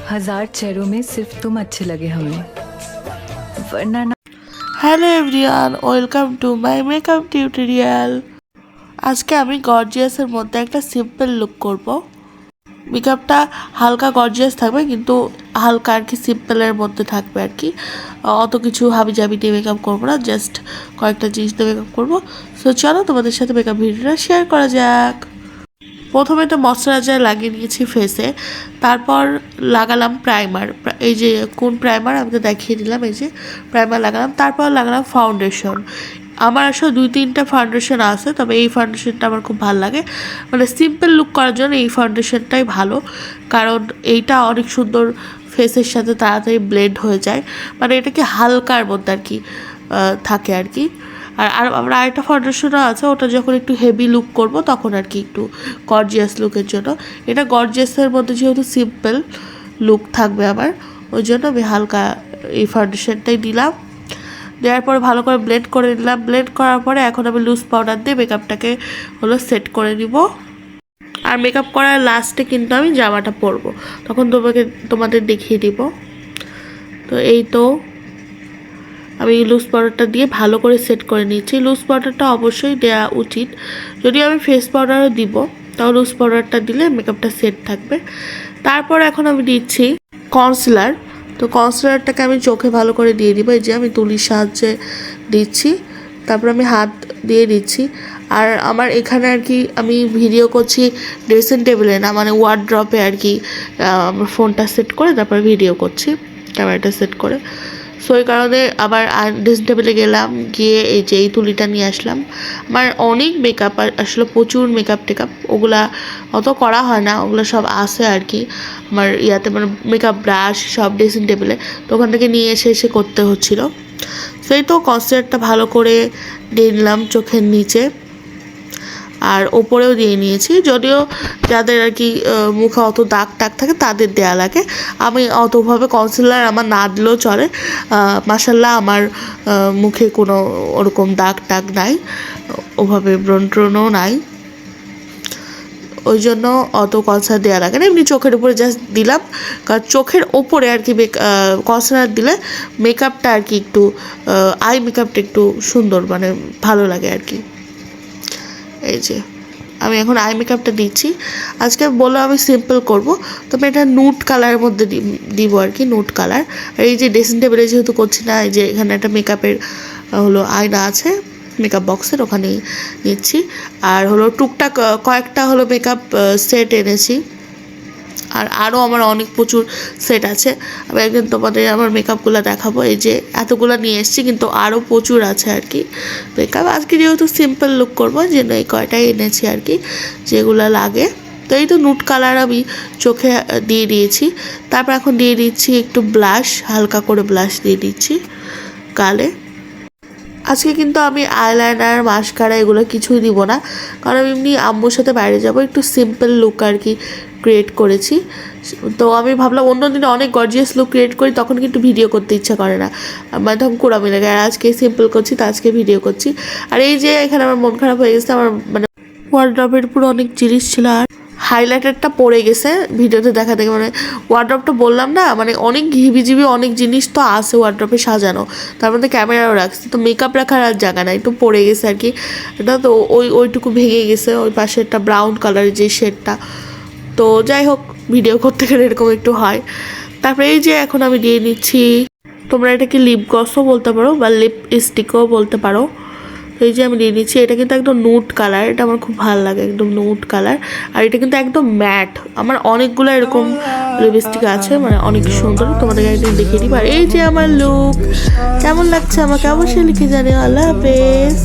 हजार चेहरों में सिर्फ तुम अच्छे लगे हमें, वरना ना। Hello everyone, welcome to my makeup tutorial. আজকে আমি গর্জিয়াসের মধ্যে একটা সিম্পল লুক করব। মেকআপটা হালকা গর্জিয়াস থাকবে, কিন্তু হালকা আর কি সিম্পলের মধ্যে থাকবে আর কি। অত কিছু হাবিজাবি দিয়ে মেকআপ করবো না, জাস্ট কয়েকটা জিনিস দিয়ে মেকআপ করবো। সো চলো তোমাদের সাথে মেকআপ ভিডিওটা শেয়ার করা যাক। প্রথমে তো ময়শ্চারাইজার লাগিয়ে নিয়েছি ফেসে, তারপর লাগালাম প্রাইমার। এই যে কোন প্রাইমার আমি তো দেখিয়ে দিলাম, এই যে প্রাইমার লাগালাম। তারপর লাগালাম ফাউন্ডেশন। আমার আসলে 2-3টা ফাউন্ডেশন আছে, তবে এই ফাউন্ডেশনটা আমার খুব ভালো লাগে। মানে সিম্পল লুক করার জন্য এই ফাউন্ডেশনটাই ভালো, কারণ এইটা অনেক সুন্দর ফেসের সাথে তাড়াতাড়ি ব্লেন্ড হয়ে যায়। মানে এটাকে হালকার মধ্যে আর কি থাকে আর কি। আর আমরা আরেকটা ফাউন্ডেশনও আছে, ওটা যখন একটু হেভি লুক করব তখন আর কি একটু গর্জিয়াস লুকের জন্য। এটা গর্জিয়াসের মধ্যে যেহেতু সিম্পল লুক থাকবে আমার, ওই জন্য আমি হালকা এই ফাউন্ডেশনটাই দিলাম। দেওয়ার পরে ভালো করে ব্লেন্ড করে নিলাম। ব্লেন্ড করার পরে এখন আমি লুজ পাউডার দিয়ে মেকআপটাকে সেট করে নিব। আর মেকআপ করার লাস্টে কিন্তু আমি জামাটা পরবো, তখন তোমাদের দেখিয়ে দিব। তো এই তো আমি লুজ পাউডারটা দিয়ে ভালো করে সেট করে নিচ্ছি। লুজ পাউডারটা অবশ্যই দেওয়া উচিত, যদি আমি ফেস পাউডারও দিব তাও লুজ পাউডারটা দিলে মেকআপটা সেট থাকবে। তারপর এখন আমি দিচ্ছি কনসিলার। তো কনসিলারটাকে আমি চোখে ভালো করে দিয়ে দিব। এই যে আমি তুলির সাহায্যে দিচ্ছি, তারপর আমি হাত দিয়ে দিচ্ছি। আর আমার এখানে আর কি আমি ভিডিও করছি ড্রেসিং টেবিলে না, মানে ওয়ার্ড্রপে আর কি আমার ফোনটা সেট করে তারপর ভিডিও করছি ক্যামেরাটা সেট করে। সো এই কারণে আবার ড্রেসিং টেবিলে গেলাম, গিয়ে এই যে এই তুলিটা নিয়ে আসলাম। আমার অনেক মেকআপ, আসলে প্রচুর মেকআপ টেকআপ, ওগুলা অত করা হয় না, ওগুলো সব আসে আর কি আমার ইয়াতে, মানে মেকআপ ব্রাশ সব ড্রেসিং টেবিলে, তো ওখান থেকে নিয়ে এসে করতে হচ্ছিলো। সেই তো কনসিলারটা ভালো করে দিয়ে নিলাম চোখের নিচে, আর ওপরেও দিয়ে নিয়েছি। যদিও যাদের আর কি মুখে অত দাগ টাগ থাকে তাদের দেয়া লাগে, আমি অতভাবে কনসিলার আমার না দিলেও চলে। মাশাল্লাহ আমার মুখে কোনো ওরকম দাগ টাগ নাই, ওভাবে ব্রণ ট্রণও নাই, ওই জন্য অত কনসিলার দেওয়া লাগে না। এমনি চোখের উপরে জাস্ট দিলাম, কারণ চোখের ওপরে আর কি কনসিলার দিলে মেকআপটা আর কি একটু আই মেকআপটা একটু সুন্দর, মানে ভালো লাগে আর কি। এই যে আমি এখন আই মেকআপটা দিচ্ছি। আজকে বললাম আমি সিম্পল করব, তবে এটা নুট কালারের মধ্যে দিব আর কি, নুট কালার। আর এই যে ড্রেসিং টেবিলে যেহেতু করছি না, এই যে এখানে একটা মেকআপের আয়না আছে মেকআপ বক্সের, ওখানে নিচ্ছি। আর টুকটাক কয়েকটা মেকআপ সেট এনেছি, আর আরও আমার অনেক প্রচুর সেট আছে। আমি একদিন তোমাদের আমার মেকআপগুলো দেখাবো। এই যে এতগুলো নিয়ে এসেছি, কিন্তু আরও প্রচুর আছে আর কি মেকআপ। আজকে যেহেতু সিম্পল লুক করবো, যে এই কয়টাই এনেছি আর কি যেগুলো লাগে। তো এই তো নুট কালার আমি চোখে দিয়ে দিয়েছি। তারপর এখন দিয়ে দিচ্ছি একটু ব্লাশ, হালকা করে ব্লাশ দিয়ে দিচ্ছি গালে। আজকে কিন্তু আমি আইলাইনার মাস্কারা এগুলো কিছুই দিব না, কারণ আমি এমনি আম্মুর সাথে বাইরে যাব, একটু সিম্পল লুক আর কি ক্রিয়েট করেছি। তো আমি ভাবলাম অন্য দিনে অনেক গর্জিয়াস লুক ক্রিয়েট করি, তখন কিন্তু ভিডিও করতে ইচ্ছা করে না, মানে তখন কুড়ামি লাগে। আর আজকে সিম্পল করছি, তো আজকে ভিডিও করছি। আর এই যে এখানে আমার মন খারাপ হয়ে গেছে, আমার মানে ওয়ার্ড্রপের পুরো অনেক জিনিস ছিল, আর হাইলাইটারটা পড়ে গেছে ভিডিওতে দেখা দেখে। মানে ওয়ার্ড্রপটা বললাম না, মানে অনেক ঘিবিজিবি অনেক জিনিস তো আছে ওয়ার্ড্রপে সাজানো, তার মধ্যে ক্যামেরাও রাখছি, তো মেকআপ রাখার আর জায়গা নাই, তো পড়ে গেছে আর কি। এটা তো ওইটুকু ভেঙে গেছে, ওই পাশে একটা ব্রাউন কালারের যে শেডটা। তো যাই হোক, ভিডিও করতে গেলে এরকম একটু হয়। তারপরে এই যে এখন আমি দিয়ে নিচ্ছি, তোমরা এটাকে লিপ গ্লসও বলতে পারো বা লিপ স্টিকও বলতে পারো। এই যে আমি দিয়ে নিচ্ছি, এটা কিন্তু একদম নুট কালার, এটা আমার খুব ভালো লাগে, একদম নুট কালার। আর এটা কিন্তু একদম ম্যাট। আমার অনেকগুলো এরকম লিপস্টিক আছে, মানে অনেক সুন্দর, তোমাদেরকে একদিন দেখিয়ে দিই। আর এই যে আমার লুক কেমন লাগছে আমাকে অবশ্যই লিখে জানিও। আল্লাহ হাফেজ।